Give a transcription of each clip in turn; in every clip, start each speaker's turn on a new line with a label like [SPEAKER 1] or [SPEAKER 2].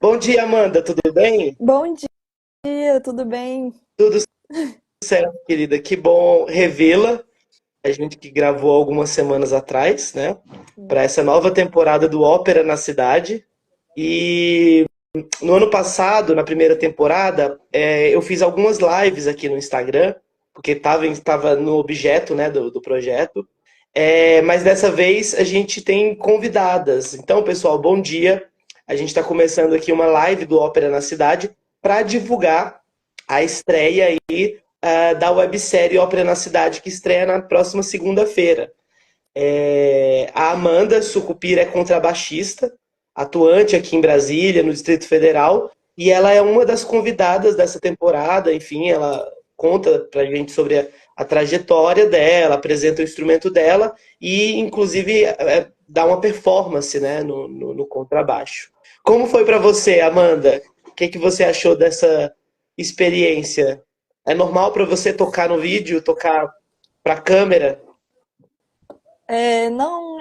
[SPEAKER 1] Bom dia, Amanda, tudo bem?
[SPEAKER 2] Bom dia, tudo bem?
[SPEAKER 1] Tudo certo, querida. Que bom revê-la. A gente que gravou algumas semanas atrás, né? Para essa nova temporada do Ópera na Cidade. E no ano passado, na primeira temporada, eu fiz algumas lives aqui no Instagram, porque estava no objeto, né, do projeto. Mas dessa vez a gente tem convidadas. Então, pessoal, bom dia. A gente está começando aqui uma live do Ópera na Cidade para divulgar a estreia aí da websérie Ópera na Cidade, que estreia na próxima segunda-feira. A Amanda Sucupira é contrabaixista, atuante aqui em Brasília, no Distrito Federal, e ela é uma das convidadas dessa temporada. Enfim, ela conta pra gente sobre a trajetória dela, apresenta o instrumento dela e, inclusive, dá uma performance, né, no contrabaixo. Como foi para você, Amanda? O que você achou dessa experiência? É normal para você tocar no vídeo, tocar para a câmera?
[SPEAKER 2] Não,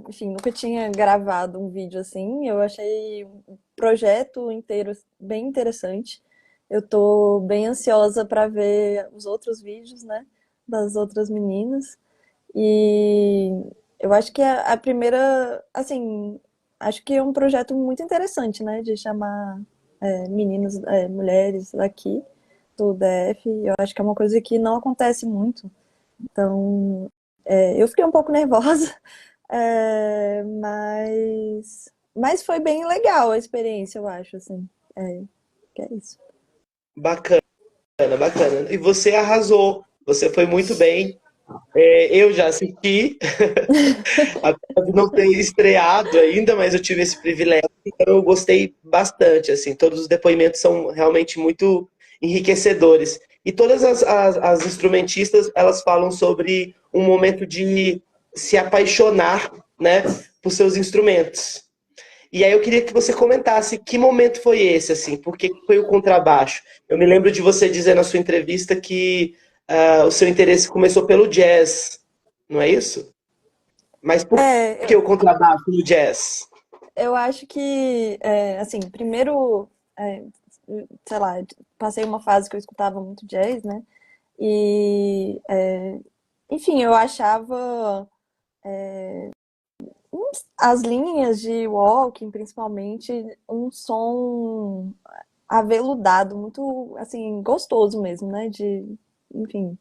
[SPEAKER 2] enfim, nunca tinha gravado um vídeo assim. Eu achei o projeto inteiro bem interessante. Eu tô bem ansiosa para ver os outros vídeos, né, das outras meninas. E eu acho que a primeira, assim, acho que é um projeto muito interessante, né, de chamar meninas, mulheres daqui do DF. Eu acho que é uma coisa que não acontece muito. Então, eu fiquei um pouco nervosa, mas foi bem legal a experiência, eu acho, assim. É, que é isso.
[SPEAKER 1] Bacana, bacana. E você arrasou. Você foi muito bem. Eu já assisti, apesar de não ter estreado ainda, mas eu tive esse privilégio, então eu gostei bastante, assim, todos os depoimentos são realmente muito enriquecedores. E todas as instrumentistas, elas falam sobre um momento de se apaixonar, né, por seus instrumentos. E aí eu queria que você comentasse que momento foi esse, assim, por que foi o contrabaixo? Eu me lembro de você dizer na sua entrevista que o seu interesse começou pelo jazz, não é isso? Mas por
[SPEAKER 2] É,
[SPEAKER 1] que
[SPEAKER 2] eu,
[SPEAKER 1] o contrabaixo no jazz?
[SPEAKER 2] eu acho que, assim, primeiro, é, sei lá, passei uma fase que eu escutava muito jazz, né? E, enfim, eu achava as linhas de Walking, principalmente, um som aveludado, muito, assim, gostoso mesmo, né? Enfim,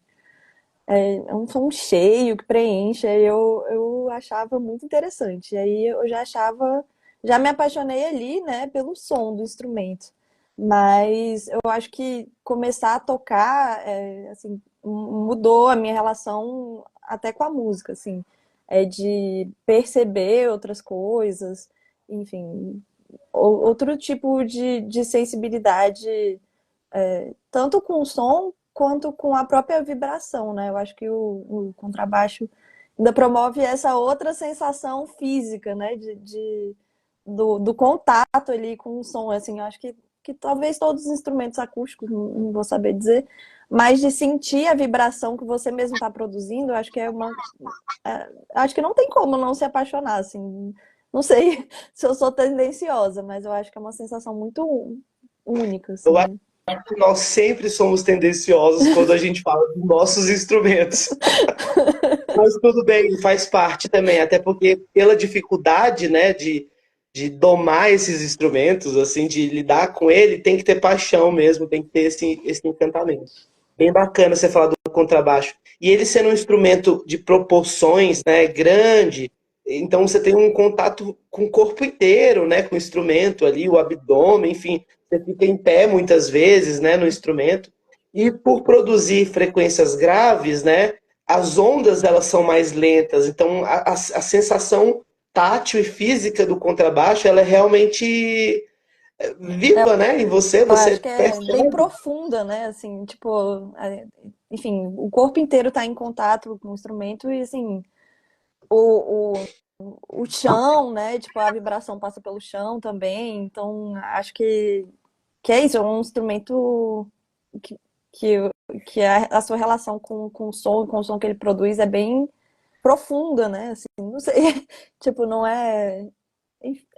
[SPEAKER 2] é um som cheio que preenche, aí eu achava muito interessante. E aí eu já achava, já me apaixonei ali, né, pelo som do instrumento. Mas eu acho que começar a tocar, assim, mudou a minha relação até com a música, assim, de perceber outras coisas, enfim, outro tipo de sensibilidade, tanto com o som quanto com a própria vibração, né? Eu acho que o contrabaixo ainda promove essa outra sensação física, né? Do contato ali com o som. Assim, eu acho que talvez todos os instrumentos acústicos, não vou saber dizer, mas de sentir a vibração que você mesmo está produzindo, eu acho que é uma. Acho que não tem como não se apaixonar, assim. Não sei se eu sou tendenciosa, mas eu acho que é uma sensação muito única, assim,
[SPEAKER 1] Eu acho
[SPEAKER 2] né?
[SPEAKER 1] que nós sempre somos tendenciosos quando a gente fala dos nossos instrumentos. Mas tudo bem, faz parte também, até porque pela dificuldade, né, de domar esses instrumentos, assim, de lidar com ele, tem que ter paixão mesmo, tem que ter esse encantamento. Bem bacana você falar do contrabaixo. E ele sendo um instrumento de proporções, né, grande, então você tem um contato com o corpo inteiro, né, com o instrumento ali, o abdômen, enfim, você fica em pé muitas vezes, né, no instrumento. E por produzir frequências graves, né, as ondas elas são mais lentas, então a sensação tátil e física do contrabaixo ela é realmente viva, né? Em você,
[SPEAKER 2] Eu
[SPEAKER 1] você
[SPEAKER 2] acho que é bem
[SPEAKER 1] percebe.
[SPEAKER 2] profunda, né? Assim, tipo, enfim, o corpo inteiro está em contato com o instrumento e, assim, o, o, o chão, né? Tipo, a vibração passa pelo chão também. Então, acho que é isso, é um instrumento que, que, que a sua relação com o som que ele produz é bem profunda, né? Assim, não sei, tipo, não é.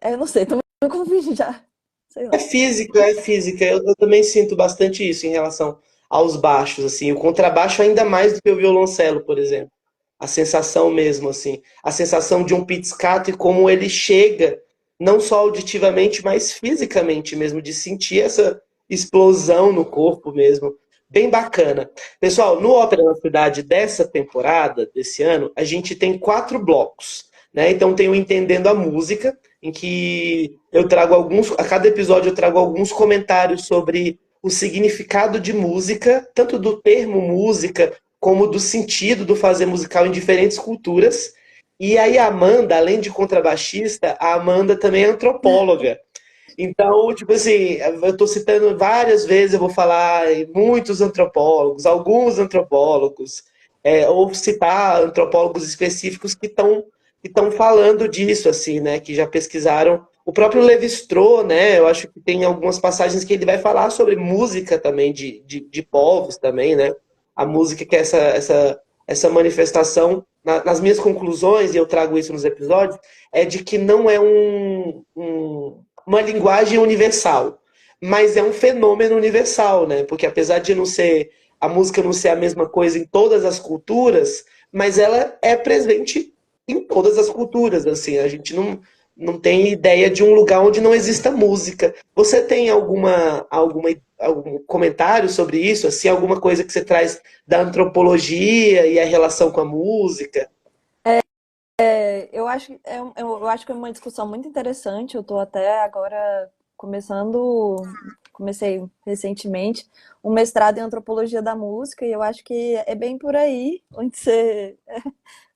[SPEAKER 2] Eu não sei, Eu confundi já. Sei
[SPEAKER 1] É
[SPEAKER 2] lá.
[SPEAKER 1] física, é física. Eu também sinto bastante isso em relação aos baixos, assim. O contrabaixo ainda mais do que o violoncelo, por exemplo. A sensação mesmo, assim. A sensação de um pizzicato e como ele chega, não só auditivamente, mas fisicamente mesmo, de sentir essa explosão no corpo mesmo. Bem bacana. Pessoal, no Ópera na Cidade dessa temporada, desse ano, a gente tem 4 blocos, né? Então tem o Entendendo a Música, em que eu trago a cada episódio eu trago alguns comentários sobre o significado de música, tanto do termo música, como do sentido do fazer musical em diferentes culturas. E aí a Amanda, além de contrabaixista, a Amanda também é antropóloga. Então, tipo assim, eu estou citando várias vezes, eu vou falar em muitos antropólogos, alguns antropólogos, ou citar antropólogos específicos que estão falando disso, assim, né? Que já pesquisaram. O próprio Levi-Strauss, né? Eu acho que tem algumas passagens que ele vai falar sobre música também de povos também, né? A música que é essa manifestação. Nas minhas conclusões, e eu trago isso nos episódios, é de que não é uma linguagem universal, mas é um fenômeno universal, né? Porque apesar de não ser a música não ser a mesma coisa em todas as culturas, mas ela é presente em todas as culturas, assim, a gente não tem ideia de um lugar onde não exista música. Você tem algum comentário sobre isso, assim, alguma coisa que você traz da antropologia e a relação com a música?
[SPEAKER 2] Eu acho que é uma discussão muito interessante. Eu estou até agora comecei recentemente um mestrado em antropologia da música, e eu acho que é bem por aí onde você.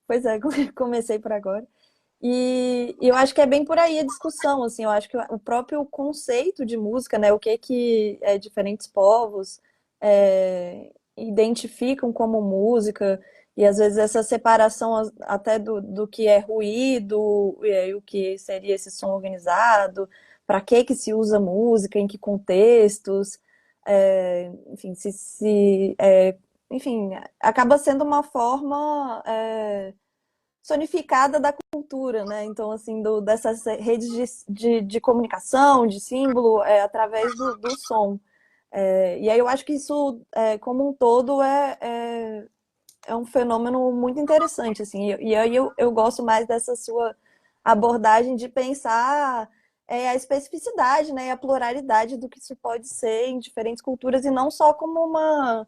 [SPEAKER 2] Pois é, comecei por agora. E eu acho que é bem por aí a discussão, assim, eu acho que o próprio conceito de música, né, o que diferentes povos identificam como música, e às vezes essa separação até do que é ruído e aí o que seria esse som organizado, para que se usa música, em que contextos, enfim, enfim, acaba sendo uma forma sonificada da cultura, né? Então, assim, dessas redes de comunicação, de símbolo, através do som. E aí eu acho que isso, como um todo, é um fenômeno muito interessante, assim. E aí eu gosto mais dessa sua abordagem de pensar a especificidade, né, e a pluralidade do que isso pode ser em diferentes culturas e não só como uma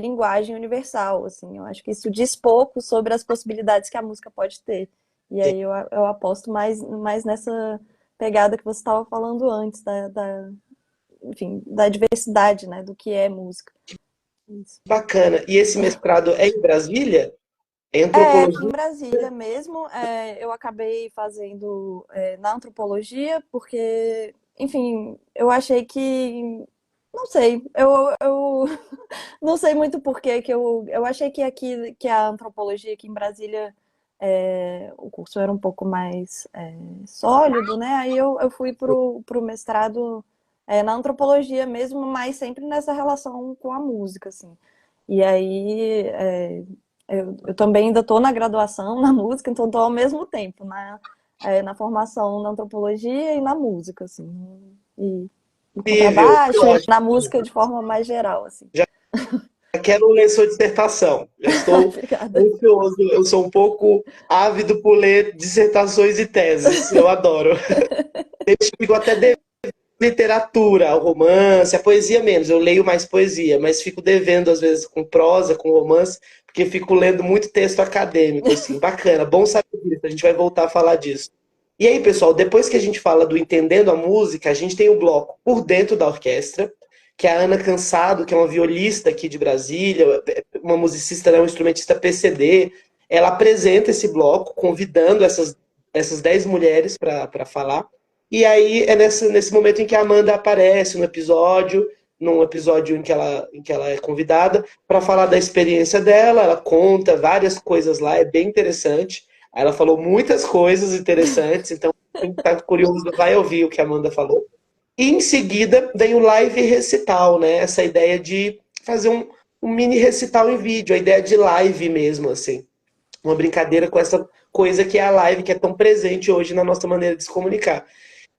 [SPEAKER 2] linguagem universal, assim. Eu acho que isso diz pouco sobre as possibilidades que a música pode ter. E aí eu aposto mais nessa pegada que você estava falando antes, enfim, da diversidade, né, do que é música. Isso.
[SPEAKER 1] Bacana. E esse mestrado é em Brasília? É
[SPEAKER 2] Aqui em
[SPEAKER 1] antropologia?
[SPEAKER 2] Brasília mesmo, eu acabei fazendo na antropologia, porque, enfim, eu achei que. Não sei, eu não sei muito porquê que eu achei que aqui, que a antropologia aqui em Brasília, o curso era um pouco mais sólido, né? Aí eu fui pro mestrado na antropologia mesmo, mas sempre nessa relação com a música, assim. E aí eu também ainda estou na graduação na música, então estou ao mesmo tempo na formação na antropologia e na música, assim, e no
[SPEAKER 1] Incrível, que
[SPEAKER 2] contrabaixo e
[SPEAKER 1] ótimo.
[SPEAKER 2] na música de forma mais geral, assim.
[SPEAKER 1] Já quero ler sua dissertação. Já estou
[SPEAKER 2] Obrigada.
[SPEAKER 1] ansioso. Eu sou um pouco ávido por ler dissertações e teses. Eu adoro. Eu fico até devendo literatura, o romance, a poesia menos. Eu leio mais poesia, mas fico devendo às vezes com prosa, com romance, porque fico lendo muito texto acadêmico, assim. Bacana, bom saber disso. A gente vai voltar a falar disso. E aí, pessoal, depois que a gente fala do Entendendo a Música, a gente tem o bloco Por Dentro da Orquestra, que é a Ana Cansado, que é uma violista aqui de Brasília, uma musicista, né, um instrumentista PCD. Ela apresenta esse bloco, convidando essas 10 mulheres para falar. E aí é nesse momento em que a Amanda aparece no episódio, num episódio em que ela é convidada, para falar da experiência dela. Ela conta várias coisas lá, é bem interessante. Ela falou muitas coisas interessantes, então quem está curioso vai ouvir o que a Amanda falou. E em seguida vem o live recital, né? Essa ideia de fazer um mini recital em vídeo, a ideia de live mesmo, assim. Uma brincadeira com essa coisa que é a live, que é tão presente hoje na nossa maneira de se comunicar.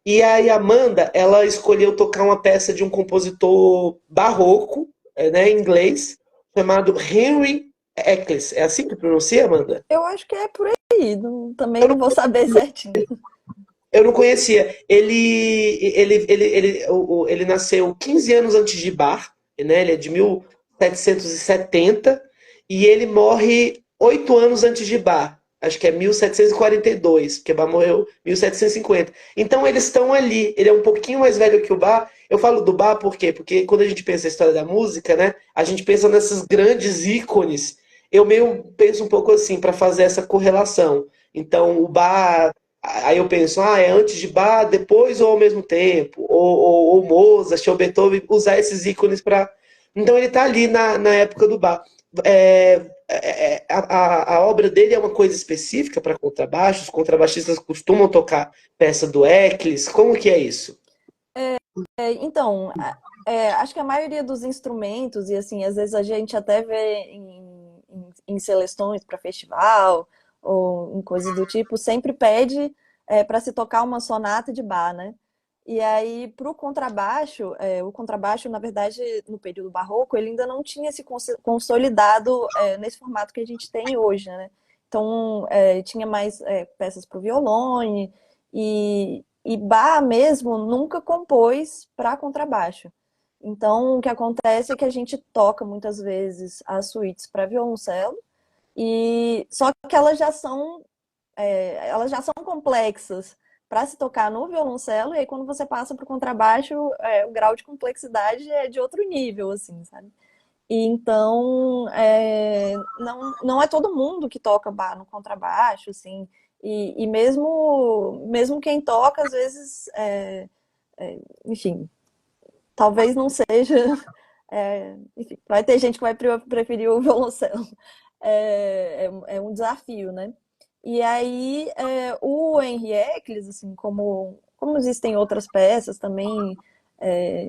[SPEAKER 1] E aí a Amanda, ela escolheu tocar uma peça de um compositor barroco, né, em inglês, chamado Henry Eccles. É assim que pronuncia, Amanda?
[SPEAKER 2] Eu acho que é por aí, também não vou saber certinho.
[SPEAKER 1] Eu não conhecia. Ele nasceu 15 anos antes de Bach, né? Ele é de 1770 e ele morre 8 anos antes de Bach. Acho que é 1742, porque Bach morreu em 1750. Então eles estão ali. Ele é um pouquinho mais velho que o Bach. Eu falo do Bach por quê? Porque quando a gente pensa na história da música, né? A gente pensa nesses grandes ícones. Eu meio penso um pouco assim, para fazer essa correlação. Então, o Bach. Aí eu penso, é antes de Bach, depois ou ao mesmo tempo? Ou Mozart, ou Beethoven, usar esses ícones para. Então ele está ali na época do Bach. A obra dele é uma coisa específica para contrabaixo? Os contrabaixistas costumam tocar peça do Eccles? Como que é isso?
[SPEAKER 2] Então, acho que a maioria dos instrumentos, e assim, às vezes a gente até vê em seleções para festival ou em coisas do tipo, sempre pede para se tocar uma sonata de Bach, né? E aí, para o contrabaixo, na verdade, no período barroco, ele ainda não tinha se consolidado nesse formato que a gente tem hoje, né? Então, tinha mais peças para o violone, e Bach mesmo nunca compôs para contrabaixo. Então, o que acontece é que a gente toca muitas vezes as suítes para violoncelo, e só que elas já são complexas para se tocar no violoncelo, e aí quando você passa para o contrabaixo, o grau de complexidade é de outro nível, assim, sabe? E então, não é todo mundo que toca bar no contrabaixo, assim, e mesmo quem toca, às vezes, enfim, talvez não seja. Enfim, vai ter gente que vai preferir o violoncelo. É um desafio, né? E aí, o Henri Eccles, assim, como existem outras peças também,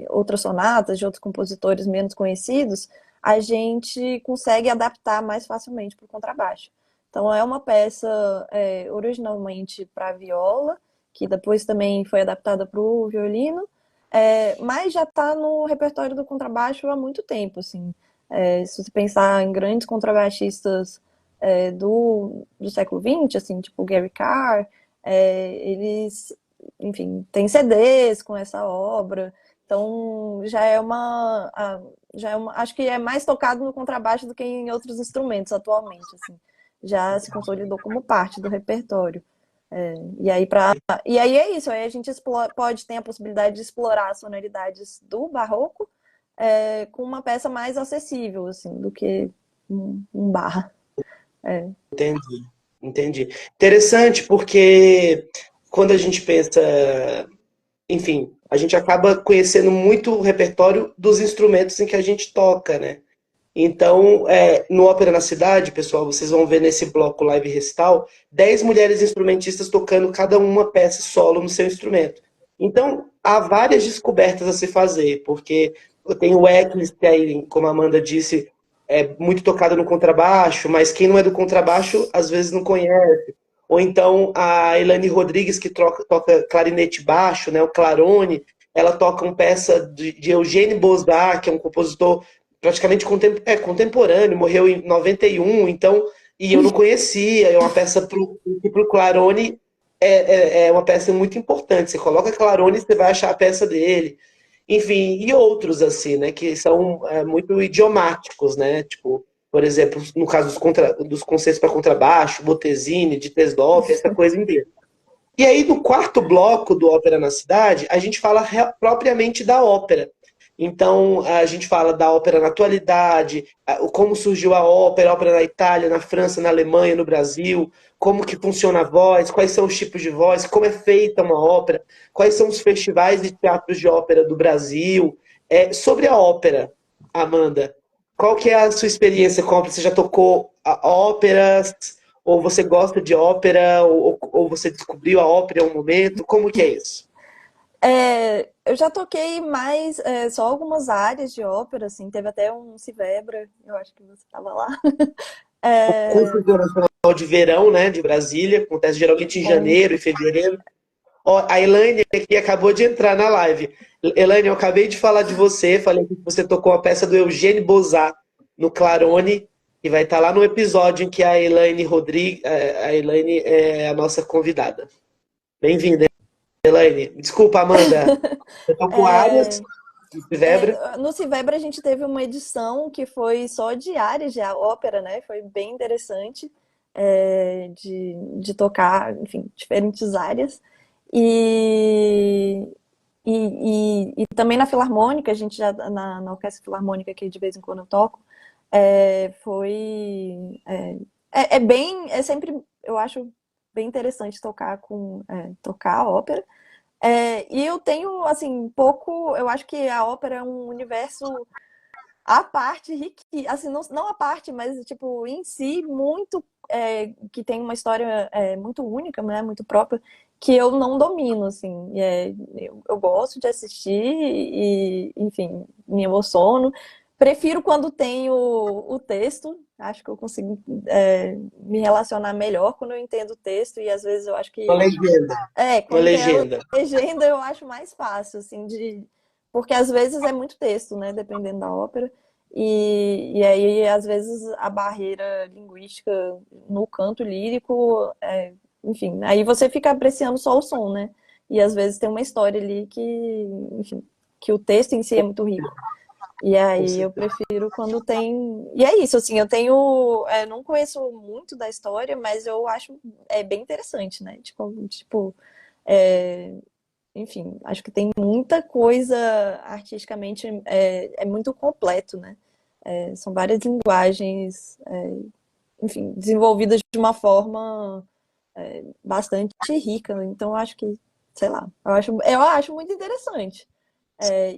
[SPEAKER 2] outras sonatas de outros compositores menos conhecidos, a gente consegue adaptar mais facilmente para o contrabaixo. Então, é uma peça originalmente para viola, que depois também foi adaptada para o violino, mas já está no repertório do contrabaixo há muito tempo, assim. Se você pensar em grandes contrabaixistas do século XX, assim, tipo Gary Carr, eles, enfim, têm CDs com essa obra, então acho que é mais tocado no contrabaixo do que em outros instrumentos atualmente, assim, já se consolidou como parte do repertório. E aí, e aí é isso, aí a gente pode ter a possibilidade de explorar as sonoridades do barroco com uma peça mais acessível, assim, do que um bar.
[SPEAKER 1] Entendi, entendi. Interessante, porque quando a gente pensa, enfim, a gente acaba conhecendo muito o repertório dos instrumentos em que a gente toca, né? Então, no Ópera na Cidade, pessoal, vocês vão ver nesse bloco Live Recital, 10 mulheres instrumentistas tocando cada uma peça solo no seu instrumento. Então, há várias descobertas a se fazer, porque tem o Eccles, que aí, como a Amanda disse, é muito tocado no contrabaixo, mas quem não é do contrabaixo, às vezes não conhece. Ou então a Elane Rodrigues, que toca clarinete baixo, né, o clarone, ela toca uma peça de Eugène Bozart, que é um compositor praticamente contemporâneo, morreu em 91, então, e eu não conhecia, é uma peça para o Clarone, é uma peça muito importante, você coloca Clarone, você vai achar a peça dele, enfim, e outros assim, né, que são muito idiomáticos, né, tipo, por exemplo, no caso dos concertos para contrabaixo, Bottesini, de Tesdorf, essa coisa inteira. E aí, no quarto bloco do Ópera na Cidade, a gente fala propriamente da ópera. Então, a gente fala da ópera na atualidade, como surgiu a ópera na Itália, na França, na Alemanha, no Brasil, como que funciona a voz, quais são os tipos de voz, como é feita uma ópera, quais são os festivais de teatros de ópera do Brasil. Sobre a ópera, Amanda, qual que é a sua experiência com a ópera? Você já tocou óperas? Ou você gosta de ópera, ou você descobriu a ópera em um momento? Como que é isso?
[SPEAKER 2] Eu já toquei mais só algumas áreas de ópera, assim, teve até um Civebra, eu acho que você estava lá.
[SPEAKER 1] Curso Internacional de Verão, né, de Brasília, acontece geralmente em
[SPEAKER 2] Com
[SPEAKER 1] janeiro e fevereiro. Ó, a Elaine aqui acabou de entrar na live. Elaine, eu acabei de falar de você, falei que você tocou a peça do Eugênio Bozat no Clarone, que vai estar lá no episódio em que a Elaine Rodrigues, a Elaine é a nossa convidada. Bem-vinda, Elaine. Desculpa, Amanda. Eu tô com áreas
[SPEAKER 2] É,
[SPEAKER 1] de Vebra.
[SPEAKER 2] no Civebra a gente teve uma edição que foi só de áreas de ópera, né? Foi bem interessante de tocar, enfim, diferentes áreas. E, e também na Filarmônica, a gente já na Orquestra Filarmônica, que de vez em quando eu toco, foi. É sempre, eu acho bem interessante tocar a ópera. E eu tenho, assim, pouco. Eu acho que a ópera é um universo à parte, assim, não à parte, mas, tipo, em si, muito. Que tem uma história muito única, né, muito própria, que eu não domino, assim. Eu gosto de assistir e, enfim, me emociono. Prefiro quando tem o texto, acho que eu consigo me relacionar melhor quando eu entendo o texto, e às vezes eu acho
[SPEAKER 1] Uma
[SPEAKER 2] que
[SPEAKER 1] legenda. Uma
[SPEAKER 2] quando tem a
[SPEAKER 1] legenda.
[SPEAKER 2] legenda eu acho mais fácil, assim, porque às vezes é muito texto, né, dependendo da ópera, e aí às vezes a barreira linguística no canto lírico, enfim, aí você fica apreciando só o som, né, e às vezes tem uma história ali que, enfim, que o texto em si é muito rico. E
[SPEAKER 1] Com
[SPEAKER 2] aí eu
[SPEAKER 1] certeza.
[SPEAKER 2] prefiro quando tem. E é isso, assim, eu tenho. Não conheço muito da história, mas eu acho bem interessante, né? Tipo, é, enfim, acho que tem muita coisa artisticamente, é muito completo, né? São várias linguagens, enfim, desenvolvidas de uma forma bastante rica. Então, eu acho que, sei lá, eu acho muito interessante.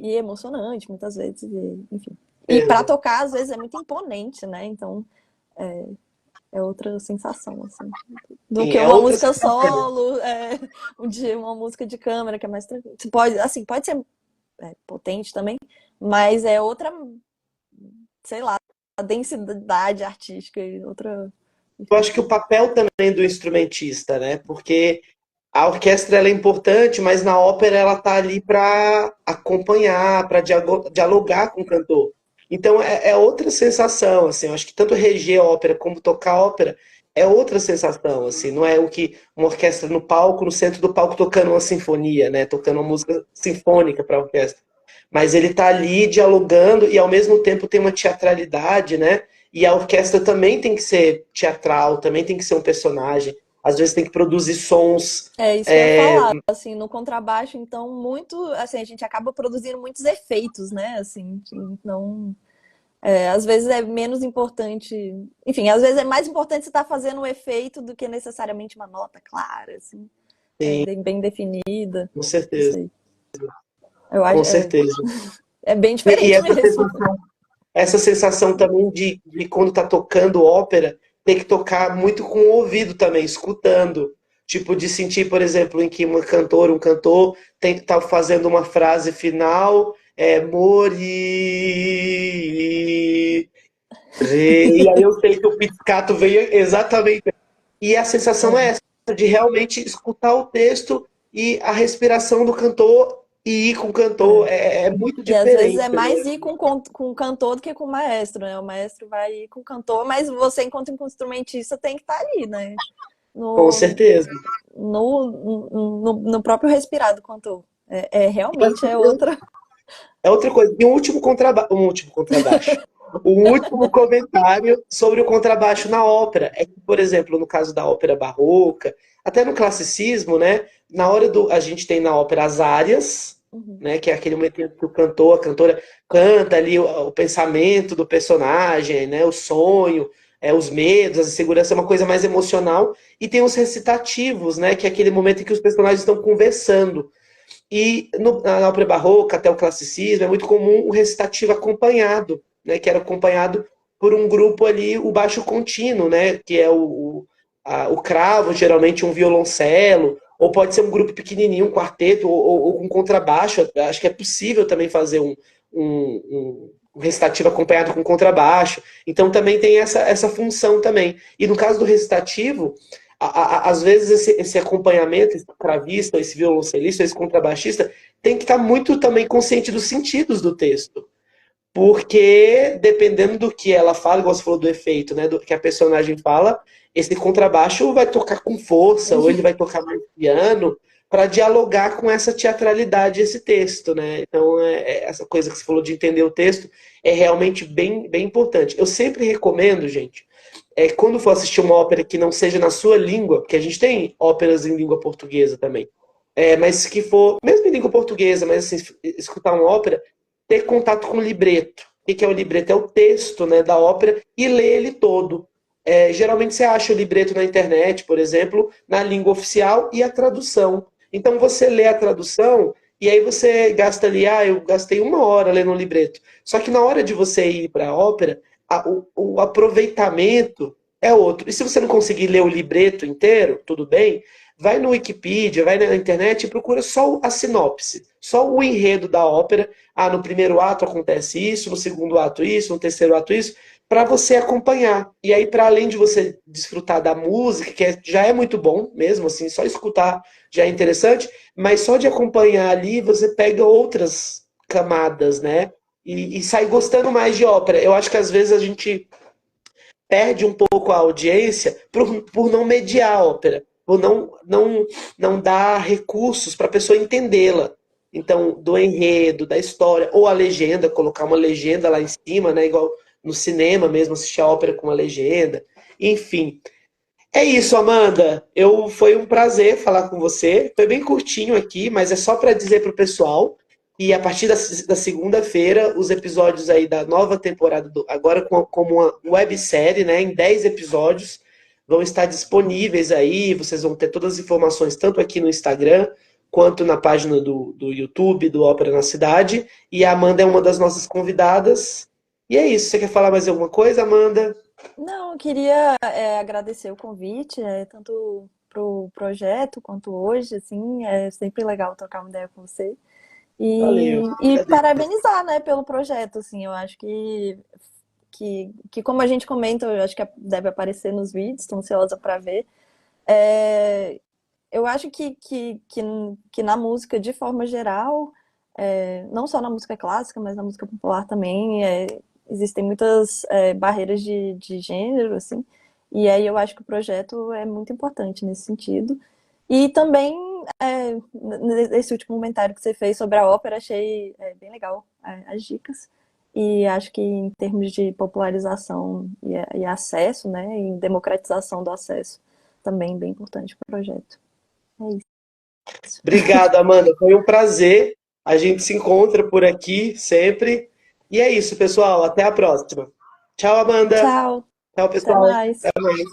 [SPEAKER 2] E emocionante, muitas vezes, enfim. E para tocar, às vezes, é muito imponente, né? Então, é outra sensação, assim. Do
[SPEAKER 1] Sim,
[SPEAKER 2] que
[SPEAKER 1] é
[SPEAKER 2] uma
[SPEAKER 1] outra
[SPEAKER 2] música
[SPEAKER 1] sensação.
[SPEAKER 2] solo, uma música de câmera, que é mais tranquila. Pode, assim, pode ser potente também, mas é outra, sei lá, a densidade artística e outra.
[SPEAKER 1] Eu
[SPEAKER 2] Enfim.
[SPEAKER 1] acho que o papel também do instrumentista, né? Porque a orquestra ela é importante, mas na ópera ela tá ali para acompanhar, para dialogar com o cantor. Então é outra sensação, assim. Eu acho que tanto reger a ópera como tocar ópera é outra sensação, assim. Não é o que uma orquestra no palco, no centro do palco tocando uma sinfonia, né? Tocando uma música sinfônica para a orquestra. Mas ele tá ali dialogando e ao mesmo tempo tem uma teatralidade, né? E a orquestra também tem que ser teatral, também tem que ser um personagem. Às vezes tem que produzir sons.
[SPEAKER 2] É isso que eu ia falar, assim, no contrabaixo, então, muito, assim, a gente acaba produzindo muitos efeitos, né, assim, então, às vezes é menos importante, enfim, às vezes é mais importante você estar fazendo o efeito do que necessariamente uma nota clara, assim,
[SPEAKER 1] Sim,
[SPEAKER 2] bem definida,
[SPEAKER 1] com
[SPEAKER 2] não
[SPEAKER 1] certeza,
[SPEAKER 2] sei, eu acho,
[SPEAKER 1] com certeza.
[SPEAKER 2] é bem
[SPEAKER 1] E
[SPEAKER 2] diferente mesmo.
[SPEAKER 1] essa sensação também de quando tá tocando ópera, tem que tocar muito com o ouvido também, escutando. Tipo, de sentir, por exemplo, em que uma cantora, um cantor, tem que estar fazendo uma frase final, mori, re, e aí eu sei que o pizzicato veio exatamente. E a sensação é
[SPEAKER 2] É.
[SPEAKER 1] essa, de realmente escutar o texto e a respiração do cantor e ir com o cantor.
[SPEAKER 2] É.
[SPEAKER 1] É muito
[SPEAKER 2] E às vezes
[SPEAKER 1] diferente
[SPEAKER 2] é
[SPEAKER 1] também.
[SPEAKER 2] mais ir com o cantor do que com o maestro, né? O maestro vai ir com o cantor, mas você, enquanto instrumentista, tem que estar ali, né?
[SPEAKER 1] Com
[SPEAKER 2] No,
[SPEAKER 1] certeza.
[SPEAKER 2] no próprio respirar do cantor. Realmente é outra.
[SPEAKER 1] É outra coisa. E um último contrabaixo. Um último comentário sobre o contrabaixo na ópera. É que, por exemplo, no caso da ópera barroca, até no classicismo, né? Na hora do. A gente tem na ópera as áreas,
[SPEAKER 2] Uhum.
[SPEAKER 1] né? Que é aquele momento em que o cantor, a cantora canta ali o pensamento do personagem, né? O sonho, os medos, a insegurança, é uma coisa mais emocional. E tem os recitativos, né? Que é aquele momento em que os personagens estão conversando. E na ópera barroca, até o classicismo, é muito comum o recitativo acompanhado, né, que era acompanhado por um grupo ali, o baixo contínuo, né, que é o cravo, geralmente um violoncelo, ou pode ser um grupo pequenininho, um quarteto, ou um contrabaixo. Acho que é possível também fazer um recitativo acompanhado com contrabaixo. Então também tem essa função também. E no caso do recitativo, Às vezes esse acompanhamento, esse travista, esse violoncelista, esse contrabaixista, tem que estar muito também consciente dos sentidos do texto. Porque dependendo do que ela fala, igual você falou do efeito, né? Do que a personagem fala, esse contrabaixo vai tocar com força, ou ele vai tocar mais piano, para dialogar com essa teatralidade, esse texto, né? Então, essa coisa que você falou de entender o texto é realmente bem, bem importante. Eu sempre recomendo, gente, quando for assistir uma ópera que não seja na sua língua, porque a gente tem óperas em língua portuguesa também, mas que for, mesmo em língua portuguesa, mas assim, escutar uma ópera, ter contato com o libreto. O que é o libreto? É o texto, né, da ópera e ler ele todo. Geralmente você acha o libreto na internet, por exemplo, na língua oficial e a tradução. Então você lê a tradução e aí você gasta ali, eu gastei 1 hora lendo um libreto. Só que na hora de você ir para a ópera, o aproveitamento é outro. E se você não conseguir ler o libreto inteiro, tudo bem, vai no Wikipedia, vai na internet e procura só a sinopse, só o enredo da ópera. No primeiro ato acontece isso, no segundo ato isso, no terceiro ato isso, para você acompanhar. E aí, para além de você desfrutar da música, que já é muito bom, mesmo assim, só escutar já é interessante, mas só de acompanhar ali você pega outras camadas, né? E sai gostando mais de ópera. Eu acho que às vezes a gente perde um pouco a audiência por não mediar a ópera, por não dar recursos para a pessoa entendê-la. Então, do enredo, da história, ou a legenda, colocar uma legenda lá em cima, né? Igual no cinema mesmo, assistir a ópera com uma legenda. Enfim. É isso, Amanda. Foi um prazer falar com você. Foi bem curtinho aqui, mas é só para dizer para o pessoal. E a partir da segunda-feira, os episódios aí da nova temporada, agora como uma websérie, né, em 10 episódios, vão estar disponíveis aí. Vocês vão ter todas as informações, tanto aqui no Instagram, quanto na página do YouTube, do Ópera na Cidade. E a Amanda é uma das nossas convidadas. E é isso. Você quer falar mais alguma coisa, Amanda?
[SPEAKER 2] Não, eu queria agradecer o convite, tanto pro projeto quanto hoje, assim, é sempre legal trocar uma ideia com você.
[SPEAKER 1] Valeu.
[SPEAKER 2] E parabenizar, né, pelo projeto, assim, eu acho que como a gente comenta, eu acho que deve aparecer nos vídeos, estou ansiosa para ver. É, eu acho que na música, de forma geral, não só na música clássica, mas na música popular também, existem muitas barreiras de gênero, assim, e aí eu acho que o projeto é muito importante nesse sentido. E também, esse último comentário que você fez sobre a ópera, achei bem legal as dicas. E acho que em termos de popularização e acesso, né, e democratização do acesso, também bem importante para o projeto. É isso.
[SPEAKER 1] Obrigado, Amanda. Foi um prazer. A gente se encontra por aqui sempre. E é isso, pessoal. Até a próxima. Tchau, Amanda.
[SPEAKER 2] Tchau,
[SPEAKER 1] Tchau,
[SPEAKER 2] até
[SPEAKER 1] pessoal.
[SPEAKER 2] mais.
[SPEAKER 1] Até mais.